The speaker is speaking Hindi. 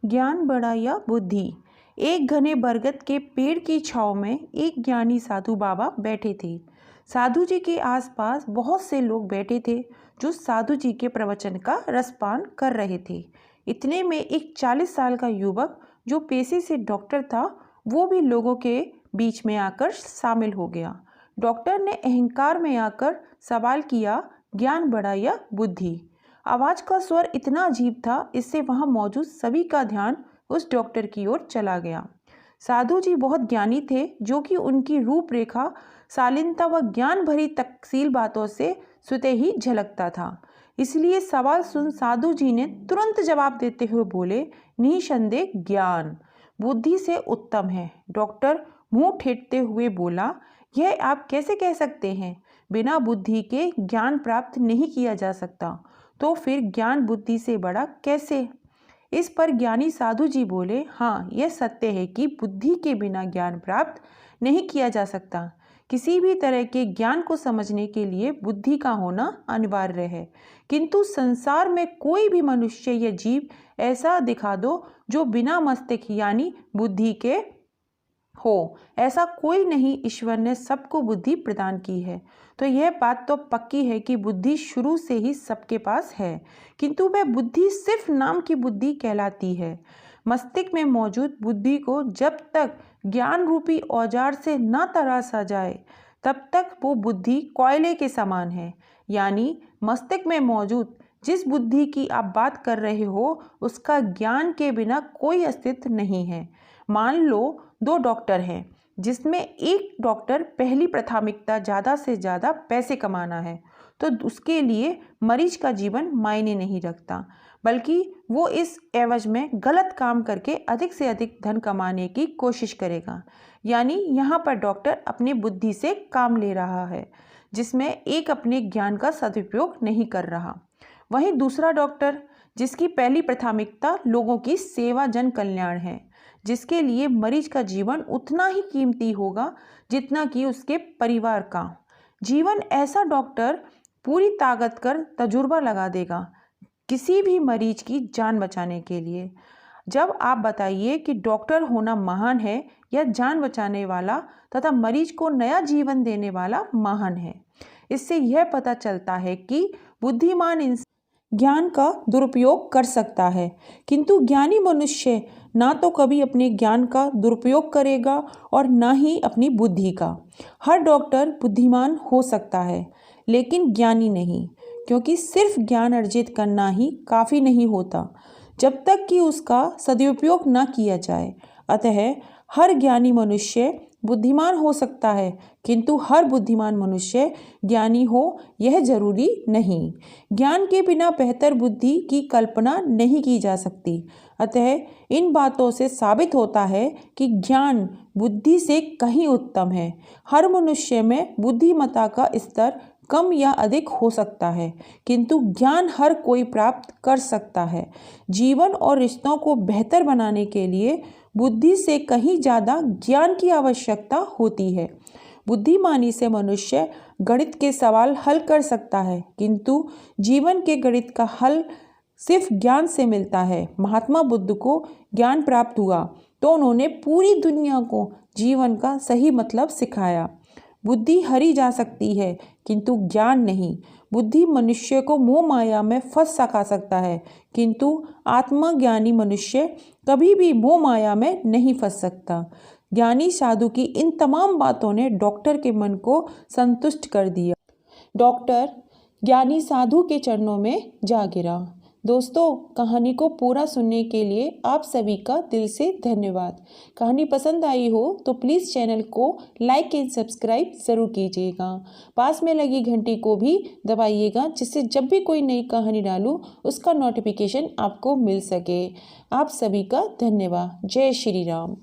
ज्ञान बड़ा या बुद्धि। एक घने बरगद के पेड़ की छांव में एक ज्ञानी साधु बाबा बैठे थे। साधु जी के आसपास बहुत से लोग बैठे थे जो साधु जी के प्रवचन का रसपान कर रहे थे। इतने में एक 40 साल का युवक जो पेशे से डॉक्टर था, वो भी लोगों के बीच में आकर शामिल हो गया। डॉक्टर ने अहंकार में आकर सवाल किया, ज्ञान बड़ा या बुद्धि। आवाज का स्वर इतना अजीब था, इससे वहां मौजूद सभी का ध्यान उस डॉक्टर की ओर चला गया। साधु जी बहुत ज्ञानी थे, जो कि उनकी रूपरेखा, शालीनता व ज्ञान भरी तकसील बातों से स्वतः ही झलकता था। इसलिए सवाल सुन साधु जी ने तुरंत जवाब देते हुए बोले, निसंदेह ज्ञान बुद्धि से उत्तम है। डॉक्टर मुंह ठेठते हुए बोला, यह आप कैसे कह सकते हैं? बिना बुद्धि के ज्ञान प्राप्त नहीं किया जा सकता, तो फिर ज्ञान बुद्धि से बड़ा कैसे? इस पर ज्ञानी साधु जी बोले, हाँ, यह सत्य है कि बुद्धि के बिना ज्ञान प्राप्त नहीं किया जा सकता। किसी भी तरह के ज्ञान को समझने के लिए बुद्धि का होना अनिवार्य है, किंतु संसार में कोई भी मनुष्य या जीव ऐसा दिखा दो जो बिना मस्तिष्क यानी बुद्धि के हो, ऐसा कोई नहीं। ईश्वर ने सबको बुद्धि प्रदान की है, तो यह बात तो पक्की है कि बुद्धि शुरू से ही सबके पास है, किंतु वह बुद्धि सिर्फ नाम की बुद्धि कहलाती है। मस्तिष्क में मौजूद बुद्धि को जब तक ज्ञान रूपी औजार से न तराशा जाए, तब तक वो बुद्धि कोयले के समान है। यानी मस्तिष्क में मौजूद जिस बुद्धि की आप बात कर रहे हो, उसका ज्ञान के बिना कोई अस्तित्व नहीं है। मान लो 2 डॉक्टर हैं, जिसमें एक डॉक्टर पहली प्राथमिकता ज़्यादा से ज़्यादा पैसे कमाना है, तो उसके लिए मरीज का जीवन मायने नहीं रखता, बल्कि वो इस एवज में गलत काम करके अधिक से अधिक धन कमाने की कोशिश करेगा। यानी यहाँ पर डॉक्टर अपनी बुद्धि से काम ले रहा है, जिसमें एक अपने ज्ञान का सदुपयोग नहीं कर रहा। वहीं दूसरा डॉक्टर, जिसकी पहली प्राथमिकता लोगों की सेवा, जन कल्याण है, जिसके लिए मरीज का जीवन उतना ही कीमती होगा जितना कि उसके परिवार का जीवन, ऐसा डॉक्टर पूरी ताकत कर तजुर्बा लगा देगा किसी भी मरीज की जान बचाने के लिए। जब आप बताइए कि डॉक्टर होना महान है या जान बचाने वाला तथा मरीज को नया जीवन देने वाला महान है। इससे यह पता चलता है कि बुद्धिमान इंसान ज्ञान का दुरुपयोग कर सकता है, किंतु ज्ञानी मनुष्य ना तो कभी अपने ज्ञान का दुरुपयोग करेगा और ना ही अपनी बुद्धि का। हर डॉक्टर बुद्धिमान हो सकता है, लेकिन ज्ञानी नहीं, क्योंकि सिर्फ ज्ञान अर्जित करना ही काफ़ी नहीं होता जब तक कि उसका सदुपयोग न किया जाए। अतः हर ज्ञानी मनुष्य बुद्धिमान हो सकता है, किंतु हर बुद्धिमान मनुष्य ज्ञानी हो यह जरूरी नहीं। ज्ञान के बिना बेहतर बुद्धि की कल्पना नहीं की जा सकती। अतः इन बातों से साबित होता है कि ज्ञान बुद्धि से कहीं उत्तम है। हर मनुष्य में बुद्धिमत्ता का स्तर कम या अधिक हो सकता है, किंतु ज्ञान हर कोई प्राप्त कर सकता है। जीवन और रिश्तों को बेहतर बनाने के लिए बुद्धि से कहीं ज़्यादा ज्ञान की आवश्यकता होती है। बुद्धिमानी से मनुष्य गणित के सवाल हल कर सकता है, किंतु जीवन के गणित का हल सिर्फ ज्ञान से मिलता है। महात्मा बुद्ध को ज्ञान प्राप्त हुआ तो उन्होंने पूरी दुनिया को जीवन का सही मतलब सिखाया। बुद्धि हरी जा सकती है, किंतु ज्ञान नहीं। बुद्धि मनुष्य को मोह माया में फंस सका सकता है, किंतु आत्मज्ञानी मनुष्य कभी भी मोह माया में नहीं फंस सकता। ज्ञानी साधु की इन तमाम बातों ने डॉक्टर के मन को संतुष्ट कर दिया। डॉक्टर ज्ञानी साधु के चरणों में जा गिरा। दोस्तों, कहानी को पूरा सुनने के लिए आप सभी का दिल से धन्यवाद। कहानी पसंद आई हो तो प्लीज़ चैनल को लाइक एंड सब्सक्राइब ज़रूर कीजिएगा। पास में लगी घंटी को भी दबाइएगा, जिससे जब भी कोई नई कहानी डालूँ उसका नोटिफिकेशन आपको मिल सके। आप सभी का धन्यवाद। जय श्री राम।